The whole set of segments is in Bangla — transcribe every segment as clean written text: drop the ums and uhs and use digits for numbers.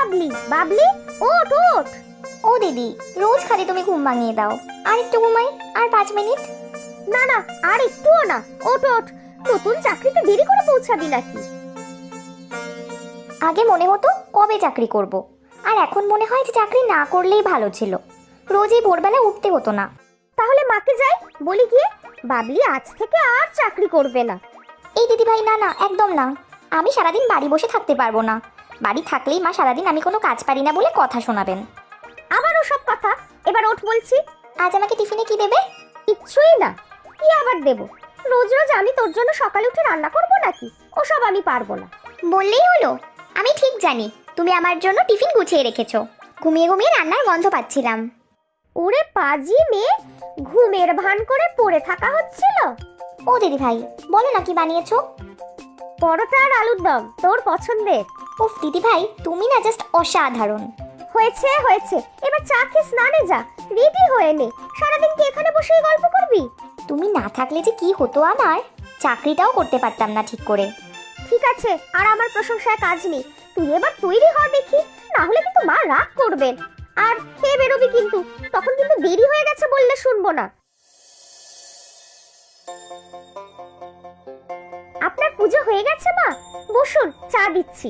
বাবলি, বাবলি ওঠ ওঠ। ও দিদি, রোজ খালি তুমি ঘুম ভাঙিয়ে দাও। আর একটু ঘুমাই, আর 5 মিনিট। না না, আর একটুও না, ওঠ ওঠ। নতুন চাকরিতে দেরি করে পৌঁছাবি নাকি? আগে মনে হতো কবে চাকরি করব, আর এখন মনে হয় যে চাকরি না করলেই ভালো ছিল। রোজই ভোরবেলা উঠতে হতো না। তাহলে মাকে যাই বলি গিয়ে, বাবলি আজ থেকে আর চাকরি করবে না। এই দিদি ভাই, না না, একদম না। আমি সারাদিন বাড়ি বসে থাকতে পারবো না। বাড়ি থাকলেই মা সারাদিন আমি কোনো কাজ পারি না বলে কথা শোনাবেন। আবার ওসব কথা, এবার ওঠ বলছি। আজ আমাকে টিফিনে কি দেবে? কিচ্ছুই না। কি আবার দেব? রোজ রোজ আমি তোর জন্য সকালে উঠে রান্না করবো নাকি? ওসব আমি পারবো না। বললেই হলো। আমি ঠিক জানি তুমি আমার জন্য টিফিন গুছিয়ে রেখেছো। ঘুমিয়ে ঘুমিয়ে রান্নার গন্ধ পাচ্ছিলাম। ওরে পাজি মেয়ে, ঘুমের ভান করে পড়ে থাকা হচ্ছিল। ও দিদি ভাই, বলো না কি বানিয়েছো? পরোটা আর আলুর দম, তোর পছন্দের। উফ দিদি ভাই, তুমি না জাস্ট অসাধারণ। হয়েছে হয়েছে, এবার চা খেয়ে স্নানে যা, রেডি হয়ে নে। সারাদিন কি এখানে বসেই গল্প করবি? তুমি না থাকলে যে কি হতো আমার, চাকরিটাও করতে পারতাম না ঠিক করে। ঠিক আছে, আর আমার প্রশংসায় কাজ নেই। তুই এবার তৈরি হ দেখি, না হলে কিন্তু মা রাগ করবেন। আর খেয়ে বেরোবি কিন্তু, তখন কিন্তু দেরি হয়ে গেছে বললে শুনবো না। আপনার পুজো হয়ে গেছে মা, বসুন, চা দিচ্ছি।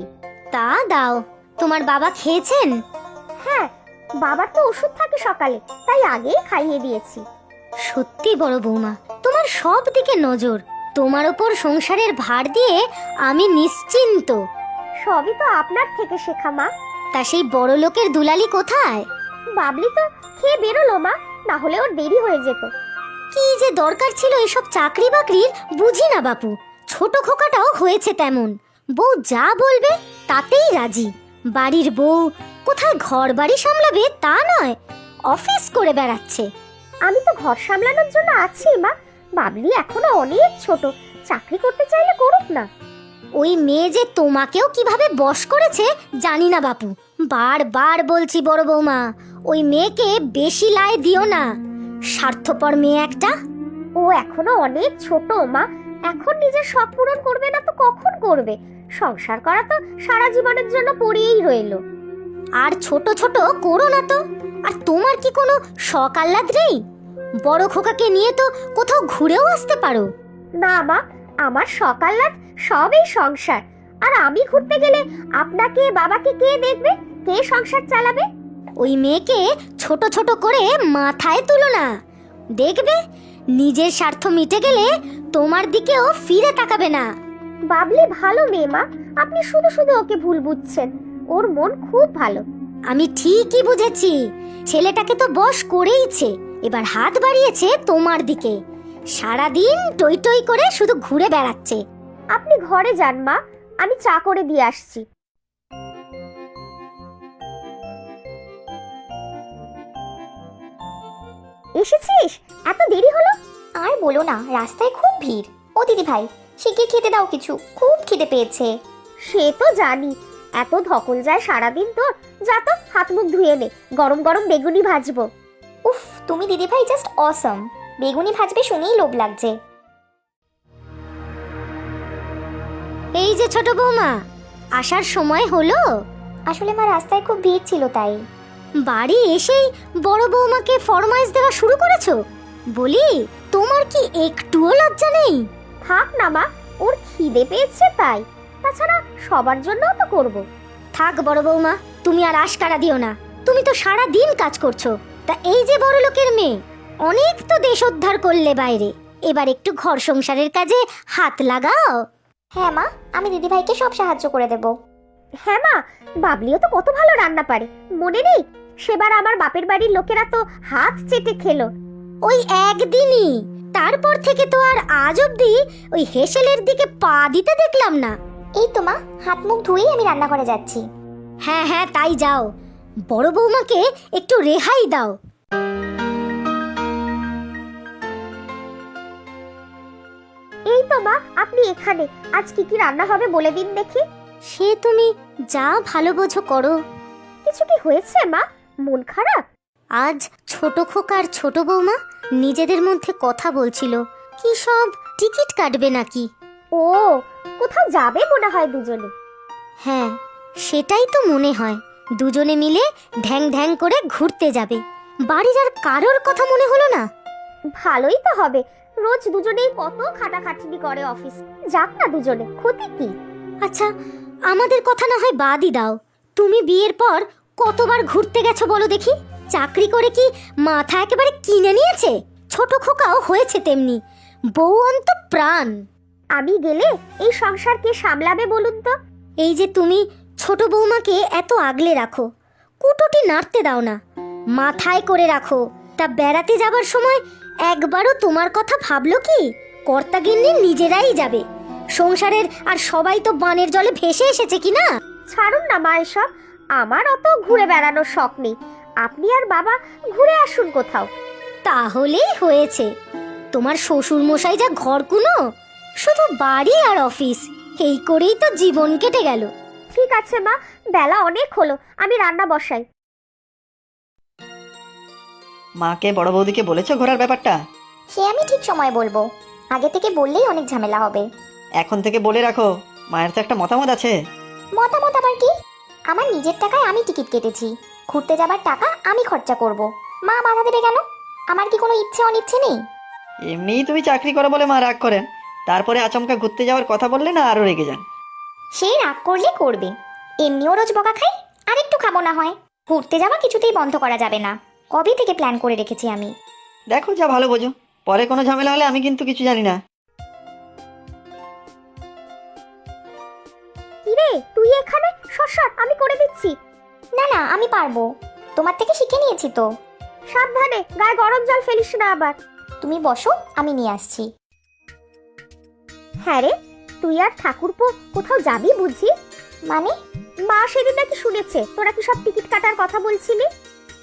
তা দাও। তোমার বাবা খেয়েছেন? হ্যাঁ, বাবার তো ওষুধ থাকে সকালে, তাই আগেই খাইয়ে দিয়েছি। সত্যি বড় বৌমা, তোমার সব দিকে নজর। তোমার ওপর সংসারের ভার দিয়ে আমি নিশ্চিন্ত। সবই তো আপনার থেকে শেখা মা। তা সেই বড় লোকের দুলালি কোথায়? বাবলি তো খেয়ে বেরোলো মা, না হলে ওর দেরি হয়ে যেত। কি যে দরকার ছিল এসব চাকরি বাকরির, বুঝি না বাপু। ছোট খোকাটাও হয়েছে তেমন। বউ যা বলবে তাতেই রাজি। বাড়ির বউ কোথায় ঘর বাড়ি সামলাবে তা নয়, অফিস করে বেড়াচ্ছে। আমি তো ঘর সামলানোর জন্য আছি মা। বাবলি এখনো অনেক ছোট, চাকরি করতে চাইলে করুক না। ওই মেয়ে যে তোমাকেও কিভাবে বশ করেছে জানি না বাপু। বারবার বলছি বড় বৌমা, ওই মেয়েকে বেশি লাই দিও না। স্বার্থপর মেয়ে একটা। ও এখনো অনেক ছোট মা, এখন নিজের শখ পূরণ করবে না তো কখন করবে? সংসার করা তো সারা জীবনের জন্য পড়েই রইলো। আর ছোট ছোট করো না তো। আর তোমার কি কোনো শখ আহ্লাদ নেই? বড় খোকাকে নিয়ে তো কোথাও ঘুরেও আসতে পারো। না মা, আমার শখ আহ্লাদ সবই সংসার। আর আমি ঘুরতে গেলে আপনাকে বাবাকে কে দেখবে, কে সংসার চালাবে? ওই মেয়েকে ছোট ছোট করে মাথায় তুলো না। দেখবে নিজের স্বার্থ মিটে গেলে তোমার দিকেও ফিরে তাকাবে না। বাবলি ভালো মেয়ে মা, আপনি শুধু শুধু ওকে ভুল বুঝছেন। ওর মন খুব ভালো। আমি ঠিকই বুঝেছি। ছেলেটাকে তো বশ করেইছে, এবার হাত বাড়িয়েছে তোমার দিকে। সারাদিন টই টই করে শুধু ঘুরে বেড়াচ্ছে। আপনি ঘরে যান মা, আমি চা করে দিয়ে আসছি। এসেছিস? এত দেরি হলো? আর বলো না, রাস্তায় খুব ভিড়। ও দিদি ভাই, শিখিয়ে খেতে দাও কিছু, খুব খিদে পেয়েছে। সে তো জানি, এত ধকল যায় সারাদিন তোর। যা তো হাত মুখ ধুয়ে নে, গরম গরম বেগুনি ভাজবো। উফ, তুমি দিদি ভাই জাস্ট অসম। বেগুনি ভাজবে শুনেই লোভ লাগছে। এই যে ছোট বৌমা, আসার সময় হলো? আসলে মা, রাস্তায় খুব ভিড় ছিল তাই। বাড়ি এসেই বড় বৌমাকে ফরমাইশ দেওয়া শুরু করেছো? বলি, তোমার কি একটুও লজ্জা নেই? থাক না মা, ওর খিদে পেয়েছে তাই। তাছাড়া সবার জন্যও তো করব। থাক বড় বৌমা, তুমি আর আশকারা দিও না। তুমি তো সারা দিন কাজ করছো। তা এই যে বড় লোকের মেয়ে, অনেক তো দেশ উদ্ধার করলে বাইরে, এবার একটু ঘর সংসারের কাজে হাত লাগাও। হ্যাঁ মা, আমি দিদি ভাইকে সব সাহায্য করে দেব। হ্যাঁ মা, বাবলিও তো কত ভালো রান্না পারে, মনে নেই? সেবার আমার বাপের বাড়ির লোকেরা তো হাত চেটে খেলো। ওই একদিনই, তারপর থেকে তো আর আজ অব্দি ওই হেসেলের দিকে পা দিতে দেখলাম না। এই তো মা, হাত মুখ ধুয়েই আমি রান্না করে যাচ্ছি। হ্যাঁ হ্যাঁ, তাই যাও। বড় বৌমাকে একটু রেহাই দাও। এই তো মা, আপনি এখানে। আজ কি কি রান্না হবে বলে দিন দেখি। সে তুমি যা ভালো বোঝো করো। কিছু কি হয়েছে মা? মন খারাপ? আজ ছোট খোকার ছোট বৌমা নিজেদের মধ্যে কথা বলছিল, কি সব টিকিট কাটবে নাকি। ও, কোথাও যাবে মনে হয় দুজনে। হ্যাঁ, সেটাই তো মনে হয়। দুজনে মিলে ঢ্যাং ঢ্যাং করে ঘুরতে যাবে। বাড়ির আর কারোর কথা মনে হলো না? ভালোই তো হবে, রোজ দুজনেই কত খাটাখাটনি করে অফিস, যাক না দুজনে, ক্ষতি কি? আচ্ছা, আমাদের কথা না হয় বাদই দাও। তুমি বিয়ের পর কতবার ঘুরতে গেছো বলো দেখি? চাকরি করে কি মাথা একেবারে কিনে নিয়েছে? ছোট খোকাও হয়েছে তেমনি, বউ অন্ত প্রাণ। আমি গেলে এই সংসার কে সামলাবে বলুন তো? এই যে তুমি ছোট বৌমাকে এত আগলে রাখো, কুটোটি নাড়তে দাও না, মাথায় করে রাখো, তা বেড়াতে যাবার সময় একবারও তোমার কথা ভাবলো কি? কর্তাগিন্নি নিজেরাই যাবে, সংসারের আর সবাই তো বানের জলে ভেসে এসেছে কি না? ছাড়ুন না মা এসব, আমার অত ঘুরে বেড়ানোর শখ নেই, আপনি আর বাবা ঘুরে আসুন কোথাও। তাহলেই হয়েছে। তোমার শ্বশুর মশাই যা ঘরকুনো, শুধু বাড়ি আর অফিস, এই করেই তো জীবন কেটে গেল। ঠিক আছে মা, বেলা অনেক হলো, আমি রান্না বসাই। মাকে বড় বৌদিকে বলেছো ঘোরার ব্যাপারটা? সে আমি ঠিক সময় বলবো, আগে থেকে বললেই অনেক ঝামেলা হবে। এখন থেকে বলে রাখো, মায়ের তো একটা মতামত আছে। মতামত আবার কি? আমার নিজের টাকায় আমি টিকিট কেটেছি, ঘুরতে যাবার টাকা আমি খরচা করব। মা বাধা দেবে কেন? আমার কি কোনো ইচ্ছে অনিচ্ছে নেই? এমনিই তুমি চাকরি করো বলে মা রাগ করেন, তারপরে আচমকা ঘুরতে যাওয়ার কথা বললে না আরো রেগে যান। সে রাগ করলে করবে, এমনিও রোজ বকা খাই, আর একটু খাবো না হয়। ঘুরতে যাওয়া কিছুতেই বন্ধ করা যাবে না, কবে থেকে প্ল্যান করে রেখেছি আমি। দেখো যা ভালো বোঝো, পরে কোনো ঝামেলা হলে আমি কিন্তু কিছু জানি না। কিরে তুই এখানে? সর, আমি করে দিচ্ছি। না না, আমি পারবো, তোমার থেকে শিখে নিয়েছি তো। সাবধানে, গায়ে গরম জল ফেলিস না আবার। তুমি বসো, আমি নিয়ে আসছি। হ্যাঁ রে, তুই আর ঠাকুরপো কোথাও যাবি বুঝি? মানে? মা সেদিন নাকি শুনেছে তোরা কি সব টিকিট কাটার কথা বলছিলি।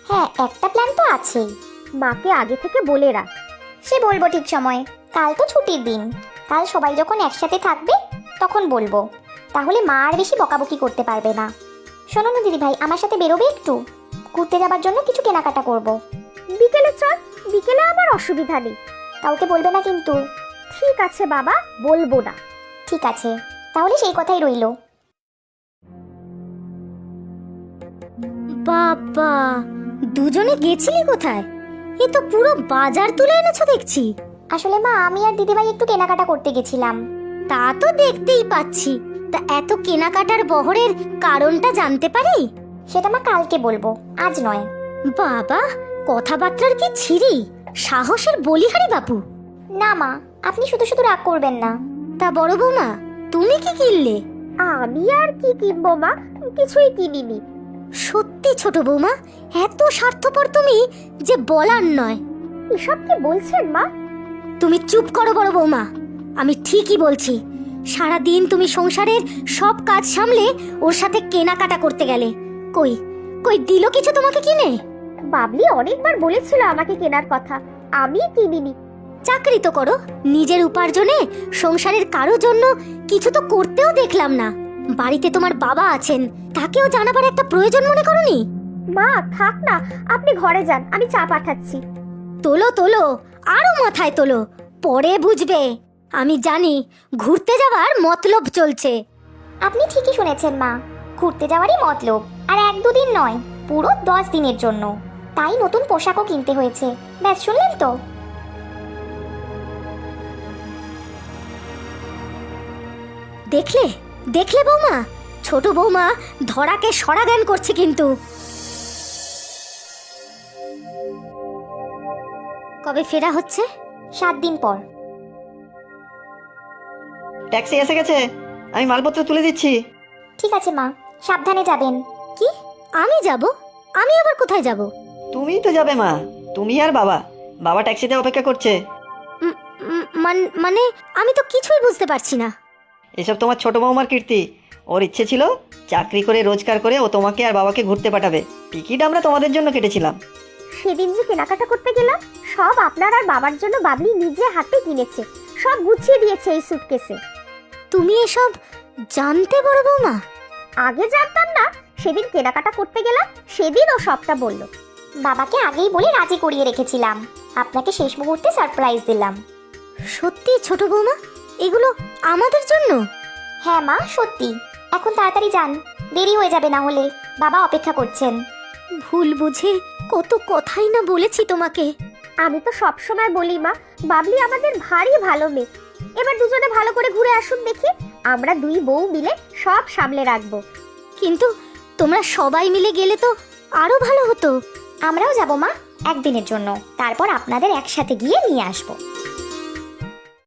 হ্যাঁ, একটা প্ল্যান তো আছেই। মাকে আগে থেকে বলে রাখ। সে বলবো ঠিক সময়, কাল তো ছুটির দিন, কাল সবাই যখন একসাথে থাকবে তখন বলবো, তাহলে মা আর বেশি বকাবকি করতে পারবে না। শোনো না দিদি ভাই, আমার সাথে বেরোবে একটু? ঘুরতে যাবার জন্য কিছু কেনাকাটা করব। বিকেলে চল, বিকেলে আমার অসুবিধা নেই। কাউকে বলবে না কিন্তু? ঠিক আছে বাবা, বলবো না। ঠিক আছে, তাহলে সেই কথাই রইলো। বাবা, দুজনে গেছিলি কোথায়? এ তো পুরো বাজার তুলে এনেছো দেখছি। আসলে মা, আমি আর দিদিভাই একটু কেনাকাটা করতে গেছিলাম। তা তো দেখতেই পাচ্ছি, তা এত কেনাকাটার বহরের কারণটা জানতে পারি? সেটা মা কালকে বলবো, আজ নয়। বাবা, কথাবার্তার কি ছিরি, সাহসের বলিহারি বাপু। না মা, আপনি শুধু শুধু রাগ করবেন না। তা বড় বৌমা, তুমি কি কিনলে? আমি আর কি কিনবো মা, কিছুই কিনিনি। সত্যি ছোট বৌমা, এত স্বার্থপর তুমি যে বলার নয়। এসব কি বলছেন মা? তুমি চুপ করো বড় বৌমা, আমি ঠিকই বলছি। সারা দিন তুমি সংসারের সব কাজ সামলে ওর সাথে কেনাকাটা করতে গেলে, কই কই দিল কিছু তোমাকে কিনে? বাবলি অনেকবার বলেছিল আমাকে কেনার কথা, আমি কিনিনি। চাকরি তো করো, নিজের উপার্জনে সংসারের কারো জন্য কিছু তো করতেও দেখলাম না। বাড়িতে তোমার বাবা আছেন, তাকেও জানাবার একটা প্রয়োজন মনে করনি? মা থাক না, আপনি ঘরে যান, আমি চা পাঠাচ্ছি। তোলো তোলো, আরো মাথায় তোলো, পরে বুঝবে। আমি জানি ঘুরতে যাওয়ার মতলব চলছে। আপনি ঠিকই শুনেছেন মা, ঘুরতে যাওয়ারই মতলব, আর 1-2 দিন নয়, পুরো 10 দিনের জন্য। তাই নতুন পোশাকও কিনতে হয়েছে। ব্যাস, শুনলেন তো? দেখলে দেখলে বৌমা, ছোট বৌমা ধরাকে সরা জ্ঞান করছে কিন্তু। কবে ফেরা হচ্ছে? 7 দিন পর। ট্যাক্সি এসে গেছে, আমি মালপত্র তুলে দিচ্ছি। ঠিক আছে মা, সাবধানে যাবেন। কি, আমি যাব? আমি আবার কোথায় যাব? তুমিই তো যাবে মা, তুমি আর বাবা। বাবা ট্যাক্সিতে অপেক্ষা করছে। মানে আমি তো কিছুই বুঝতে পারছি না। এসব তোমার ছোট বৌমার কীর্তি। ওর ইচ্ছে ছিল চাকরি করে রোজগার করে ও তোমাকে আর বাবাকে ঘুরতে পাঠাবে। টিকিট আমরা তোমাদের জন্য কেটেছিলাম। সেদিন যে কেনাকাটা করতে গেলাম, সব আপনার আর বাবার জন্য বাবলি নিজে হাতে কিনেছে, সব গুছিয়ে দিয়েছে এই সুটকেসে। তুমি এসব জানতে বড় বৌমা? আগে জানতাম না, সেদিন কেনাকাটা করতে গেলাম, সেদিন ও সবটা বলল। বাবাকে আগেই বলে রাজি করিয়ে রেখেছিলাম, আপনাকে শেষ মুহূর্তে সারপ্রাইজ দিলাম। সত্যি ছোট বৌমা, এগুলো আমাদের জন্য? হ্যাঁ মা, সত্যি। এখন তাড়াতাড়ি যান, দেরি হয়ে যাবে না হলে। বাবা অপেক্ষা করছেন। ভুল বুঝে কত কথাই না বলেছি তোমাকে। আমি তো সবসময় বলি মা, বাবলি আমাদের ভারী ভালো মেয়ে। এবার দুজনে ভালো করে ঘুরে আসুন দেখি, আমরা দুই বউ মিলে সব সামলে রাখবো। কিন্তু তোমরা সবাই মিলে গেলে তো আরো ভালো হতো। আমরাও যাব মা, একদিনের জন্য, তারপর আপনাদের একসাথে গিয়ে নিয়ে আসবো।